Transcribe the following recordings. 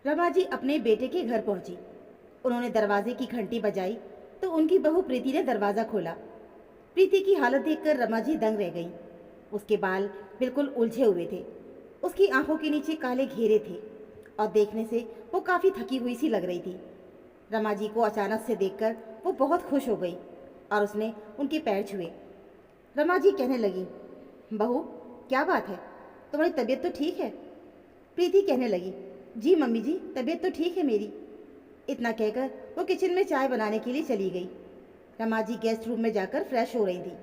रमा जी अपने बेटे के घर पहुंची। उन्होंने दरवाजे की घंटी बजाई तो उनकी बहू प्रीति ने दरवाज़ा खोला। प्रीति की हालत देखकर रमा जी दंग रह गईं। उसके बाल बिल्कुल उलझे हुए थे, उसकी आंखों के नीचे काले घेरे थे और देखने से वो काफ़ी थकी हुई सी लग रही थी। रमा जी को अचानक से देखकर वो बहुत खुश हो गई और उसने उनके पैर छुए। रमा जी कहने लगी, बहू क्या बात है, तुम्हारी तबीयत तो ठीक है? प्रीति कहने लगी, जी मम्मी जी, तबीयत तो ठीक है मेरी। इतना कहकर वो किचन में चाय बनाने के लिए चली गई। रमा जी गेस्ट रूम में जाकर फ्रेश हो रही थी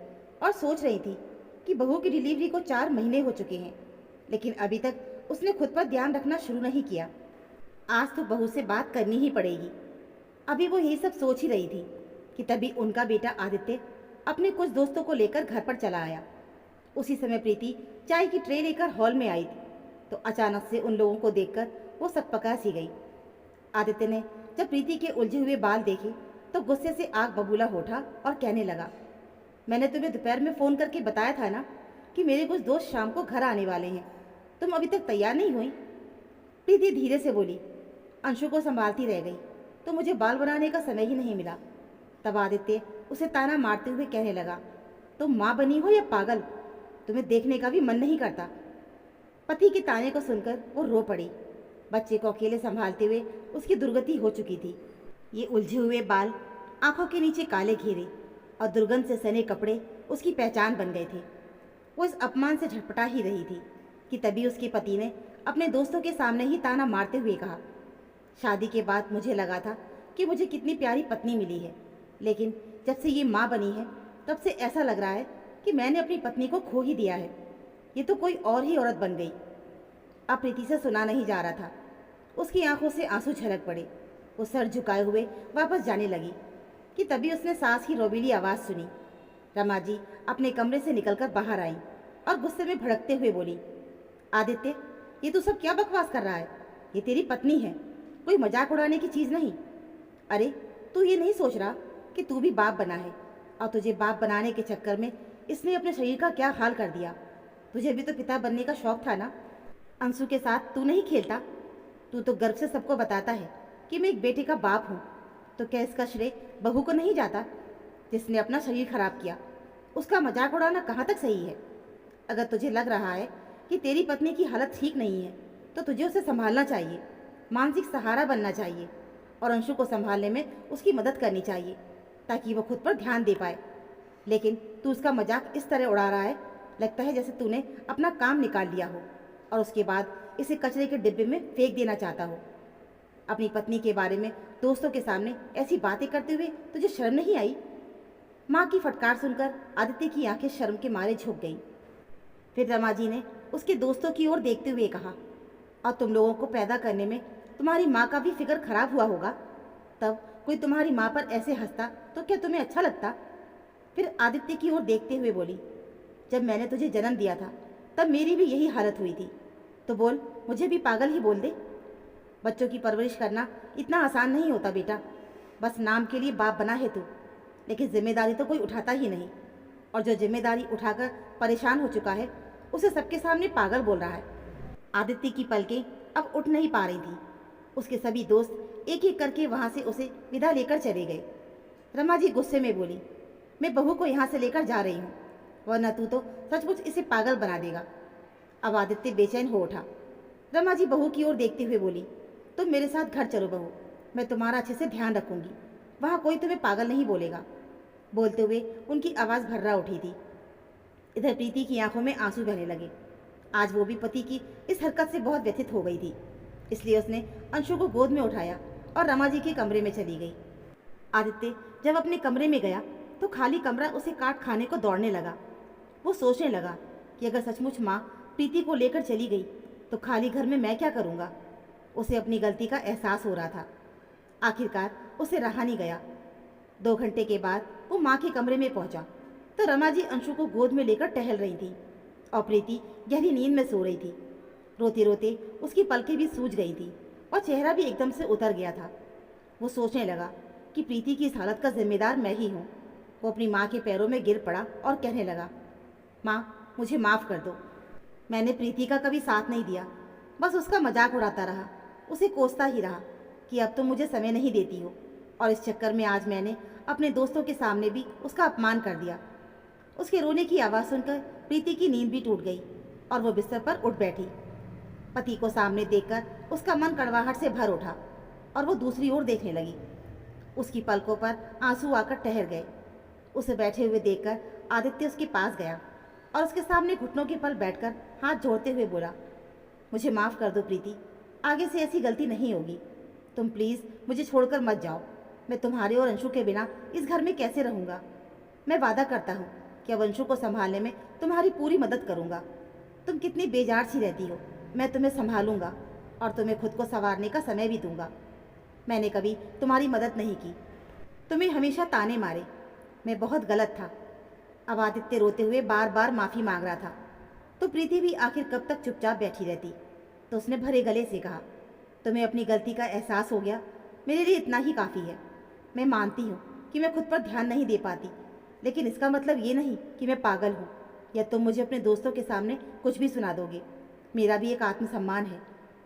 और सोच रही थी कि बहू की डिलीवरी को 4 महीने हो चुके हैं, लेकिन अभी तक उसने खुद पर ध्यान रखना शुरू नहीं किया। आज तो बहू से बात करनी ही पड़ेगी। अभी वो यही सब सोच ही रही थी कि तभी उनका बेटा आदित्य अपने कुछ दोस्तों को लेकर घर पर चला आया। उसी समय प्रीति चाय की ट्रे लेकर हॉल में आई थी तो अचानक से उन लोगों को देखकर वो सकपका सी गई। आदित्य ने जब प्रीति के उलझे हुए बाल देखे तो गुस्से से आग बबूला हो उठा और कहने लगा, मैंने तुम्हें दोपहर में फ़ोन करके बताया था ना कि मेरे कुछ दोस्त शाम को घर आने वाले हैं, तुम अभी तक तैयार नहीं हुई? प्रीति धीरे से बोली, अंशु को संभालती रह गई तो मुझे बाल बनाने का समय ही नहीं मिला। तब आदित्य उसे ताना मारते हुए कहने लगा, तुम माँ बनी हो या पागल, तुम्हें देखने का भी मन नहीं करता? पति के ताने को सुनकर वो रो पड़ी। बच्चे को अकेले संभालते हुए उसकी दुर्गति हो चुकी थी। ये उलझे हुए बाल, आंखों के नीचे काले घेरे और दुर्गंध से सने कपड़े उसकी पहचान बन गए थे। वो इस अपमान से झटपटा ही रही थी कि तभी उसके पति ने अपने दोस्तों के सामने ही ताना मारते हुए कहा, शादी के बाद मुझे लगा था कि मुझे कितनी प्यारी पत्नी मिली है, लेकिन जब से ये माँ बनी है तब से ऐसा लग रहा है कि मैंने अपनी पत्नी को खो ही दिया है। ये तो कोई और ही औरत बन गई। अब प्रीति से सुना नहीं जा रहा था। उसकी आंखों से आंसू छलक पड़े। वो सर झुकाए हुए वापस जाने लगी कि तभी उसने सास की रोबीली आवाज़ सुनी। रमा जी अपने कमरे से निकलकर बाहर आई और गुस्से में भड़कते हुए बोली, आदित्य ये तू सब क्या बकवास कर रहा है? ये तेरी पत्नी है, कोई मजाक उड़ाने की चीज़ नहीं। अरे तू ये नहीं सोच रहा कि तू भी बाप बना है और तुझे बाप बनाने के चक्कर में इसने अपने शरीर का क्या हाल कर दिया। तुझे भी तो पिता बनने का शौक था ना? अंशु के साथ तू नहीं खेलता? तू तो गर्व से सबको बताता है कि मैं एक बेटे का बाप हूँ, तो क्या इसका श्रेय बहू को नहीं जाता जिसने अपना शरीर खराब किया? उसका मजाक उड़ाना कहाँ तक सही है? अगर तुझे लग रहा है कि तेरी पत्नी की हालत ठीक नहीं है तो तुझे उसे संभालना चाहिए, मानसिक सहारा बनना चाहिए और अंशु को संभालने में उसकी मदद करनी चाहिए ताकि वो खुद पर ध्यान दे पाए। लेकिन तू उसका मजाक इस तरह उड़ा रहा है, लगता है जैसे तूने अपना काम निकाल लिया हो और उसके बाद इसे कचरे के डिब्बे में फेंक देना चाहता हो। अपनी पत्नी के बारे में दोस्तों के सामने ऐसी बातें करते हुए तुझे शर्म नहीं आई? माँ की फटकार सुनकर आदित्य की आंखें शर्म के मारे झुक गईं। फिर रमा जी ने उसके दोस्तों की ओर देखते हुए कहा, और तुम लोगों को पैदा करने में तुम्हारी माँ का भी फिक्र खराब हुआ होगा, तब कोई तुम्हारी माँ पर ऐसे हंसता तो क्या तुम्हें अच्छा लगता? फिर आदित्य की ओर देखते हुए बोली, जब मैंने तुझे जन्म दिया था तब मेरी भी यही हालत हुई थी, तो बोल मुझे भी पागल ही बोल दे। बच्चों की परवरिश करना इतना आसान नहीं होता बेटा, बस नाम के लिए बाप बना है तू, लेकिन जिम्मेदारी तो कोई उठाता ही नहीं, और जो जिम्मेदारी उठाकर परेशान हो चुका है उसे सबके सामने पागल बोल रहा है। आदित्य की पलकें अब उठ नहीं पा रही थी। उसके सभी दोस्त एक एक करके वहाँ से उसे विदा लेकर चले गए। रमा जी गुस्से में बोली, मैं बहू को यहाँ से लेकर जा रही हूँ, वरना तू तो सचमुच इसे पागल बना देगा। अब आदित्य बेचैन हो उठा। रमा जी बहू की ओर देखते हुए बोली, तुम मेरे साथ घर चलो बहू, मैं तुम्हारा अच्छे से ध्यान रखूंगी, वहाँ कोई तुम्हें पागल नहीं बोलेगा। बोलते हुए उनकी आवाज़ भर्रा उठी थी। इधर प्रीति की आंखों में आंसू बहने लगे। आज वो भी पति की इस हरकत से बहुत व्यथित हो गई थी, इसलिए उसने अंशु को गोद में उठाया और रमा जी के कमरे में चली गई। आदित्य जब अपने कमरे में गया तो खाली कमरा उसे काट खाने को दौड़ने लगा। वो सोचने लगा कि अगर सचमुच माँ प्रीति को लेकर चली गई तो खाली घर में मैं क्या करूँगा। उसे अपनी गलती का एहसास हो रहा था। आखिरकार उसे रहा नहीं गया। 2 घंटे के बाद वो माँ के कमरे में पहुंचा तो रमा जी अंशु को गोद में लेकर टहल रही थी और प्रीति गहरी नींद में सो रही थी। रोते रोते उसकी पलकें भी सूज गई थी और चेहरा भी एकदम से उतर गया था। वो सोचने लगा कि प्रीति की इस हालत का जिम्मेदार मैं ही हूँ। वो अपनी माँ के पैरों में गिर पड़ा और कहने लगा, माँ मुझे माफ़ कर दो, मैंने प्रीति का कभी साथ नहीं दिया, बस उसका मजाक उड़ाता रहा, उसे कोसता ही रहा कि अब तुम मुझे समय नहीं देती हो, और इस चक्कर में आज मैंने अपने दोस्तों के सामने भी उसका अपमान कर दिया। उसके रोने की आवाज़ सुनकर प्रीति की नींद भी टूट गई और वो बिस्तर पर उठ बैठी। पति को सामने देखकर उसका मन कड़वाहट से भर उठा और वो दूसरी ओर देखने लगी। उसकी पलकों पर आंसू आकर ठहर गए। उसे बैठे हुए देखकर आदित्य उसके पास गया और उसके सामने घुटनों के बल बैठकर हाथ जोड़ते हुए बोला, मुझे माफ़ कर दो प्रीति, आगे से ऐसी गलती नहीं होगी। तुम प्लीज़ मुझे छोड़कर मत जाओ। मैं तुम्हारे और अंशु के बिना इस घर में कैसे रहूँगा। मैं वादा करता हूँ कि अब अंशु को संभालने में तुम्हारी पूरी मदद करूँगा। तुम कितनी बेजार सी रहती हो, मैं तुम्हें संभालूंगा और तुम्हें खुद को संवारने का समय भी दूंगा। मैंने कभी तुम्हारी मदद नहीं की, तुम्हें हमेशा ताने मारे। मैं बहुत गलत था। अब आदित्य रोते हुए बार बार माफ़ी मांग रहा था। तो प्रीति भी आखिर कब तक चुपचाप बैठी रहती। तो उसने भरे गले से कहा, तुम्हें अपनी गलती का एहसास हो गया, मेरे लिए इतना ही काफ़ी है। मैं मानती हूँ कि मैं खुद पर ध्यान नहीं दे पाती, लेकिन इसका मतलब ये नहीं कि मैं पागल हूँ या तुम मुझे अपने दोस्तों के सामने कुछ भी सुना दोगे। मेरा भी एक आत्मसम्मान है।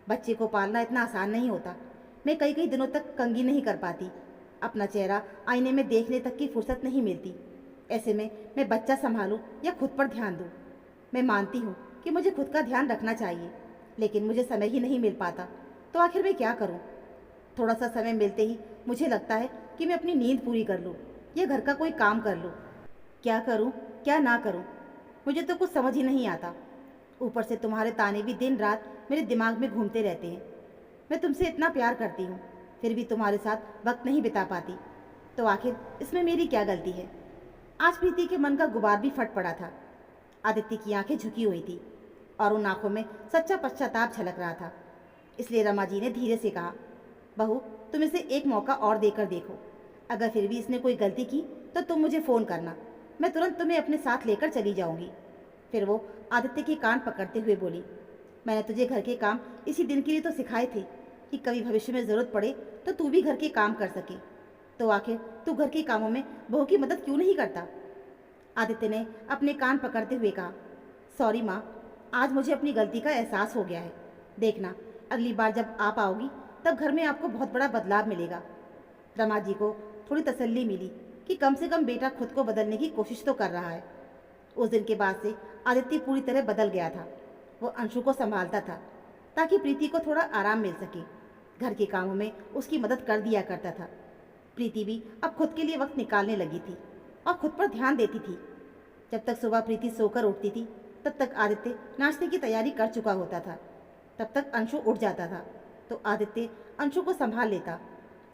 बच्चे को पालना इतना आसान नहीं होता। मैं कई कई दिनों तक कंघी नहीं कर पाती। अपना चेहरा आईने में देखने तक की फुर्सत नहीं मिलती। ऐसे में मैं बच्चा संभालूं या खुद पर ध्यान दूं। मैं मानती हूँ कि मुझे खुद का ध्यान रखना चाहिए, लेकिन मुझे समय ही नहीं मिल पाता। तो आखिर मैं क्या करूँ? थोड़ा सा समय मिलते ही मुझे लगता है कि मैं अपनी नींद पूरी कर लूँ या घर का कोई काम कर लूँ। क्या करूँ क्या ना करूँ, मुझे तो कुछ समझ ही नहीं आता। ऊपर से तुम्हारे ताने भी दिन रात मेरे दिमाग में घूमते रहते हैं। मैं तुमसे इतना प्यार करती हूँ, फिर भी तुम्हारे साथ वक्त नहीं बिता पाती। तो आखिर इसमें मेरी क्या गलती है? आज प्रीति के मन का गुबार भी फट पड़ा था। आदित्य की आंखें झुकी हुई थी और उन आंखों में सच्चा पश्चाताप झलक रहा था। इसलिए रमा जी ने धीरे से कहा, बहू, तुम इसे एक मौका और देकर देखो। अगर फिर भी इसने कोई गलती की तो तुम मुझे फ़ोन करना, मैं तुरंत तुम्हें अपने साथ लेकर चली जाऊंगी। फिर वो आदित्य के कान पकड़ते हुए बोली, मैंने तुझे घर के काम इसी दिन के लिए तो सिखाए थे कि कभी भविष्य में ज़रूरत पड़े तो तू भी घर के काम कर सके। तो आखिर तू घर के कामों में बहू की मदद क्यों नहीं करता? आदित्य ने अपने कान पकड़ते हुए कहा, सॉरी माँ, आज मुझे अपनी गलती का एहसास हो गया है। देखना, अगली बार जब आप आओगी तब घर में आपको बहुत बड़ा बदलाव मिलेगा। रमा जी को थोड़ी तसल्ली मिली कि कम से कम बेटा खुद को बदलने की कोशिश तो कर रहा है। उस दिन के बाद से आदित्य पूरी तरह बदल गया था। वो अंशु को संभालता था ताकि प्रीति को थोड़ा आराम मिल सके। घर के कामों में उसकी मदद कर दिया करता था। प्रीति भी अब खुद के लिए वक्त निकालने लगी थी और खुद पर ध्यान देती थी। जब तक सुबह प्रीति सोकर उठती थी तब तक आदित्य नाश्ते की तैयारी कर चुका होता था। तब तक अंशु उठ जाता था तो आदित्य अंशु को संभाल लेता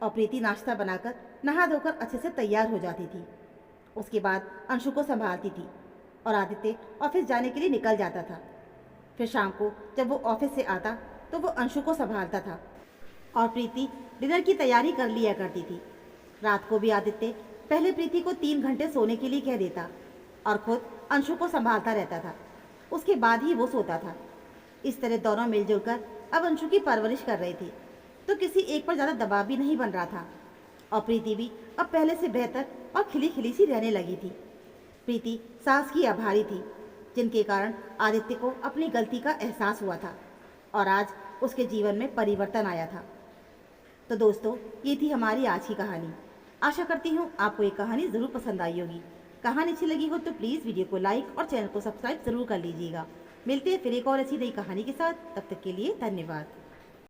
और प्रीति नाश्ता बनाकर नहा धोकर अच्छे से तैयार हो जाती थी। उसके बाद अंशु को संभालती थी और आदित्य ऑफिस जाने के लिए निकल जाता था। फिर शाम को जब वो ऑफिस से आता तो वो अंशु को संभालता था और प्रीति डिनर की तैयारी कर लिया करती थी। रात को भी आदित्य पहले प्रीति को 3 घंटे सोने के लिए कह देता और खुद अंशु को संभालता रहता था। उसके बाद ही वो सोता था। इस तरह दोनों मिलजुल कर अब अंशु की परवरिश कर रहे थे, तो किसी एक पर ज़्यादा दबाव भी नहीं बन रहा था और प्रीति भी अब पहले से बेहतर और खिली खिली सी रहने लगी थी। प्रीति सास की आभारी थी, जिनके कारण आदित्य को अपनी गलती का एहसास हुआ था और आज उसके जीवन में परिवर्तन आया था। तो दोस्तों, ये थी हमारी आज की कहानी। आशा करती हूँ आपको ये कहानी ज़रूर पसंद आई होगी। कहानी अच्छी लगी हो तो प्लीज़ वीडियो को लाइक और चैनल को सब्सक्राइब ज़रूर कर लीजिएगा। मिलते हैं फिर एक और ऐसी नई कहानी के साथ। तब तक के लिए धन्यवाद।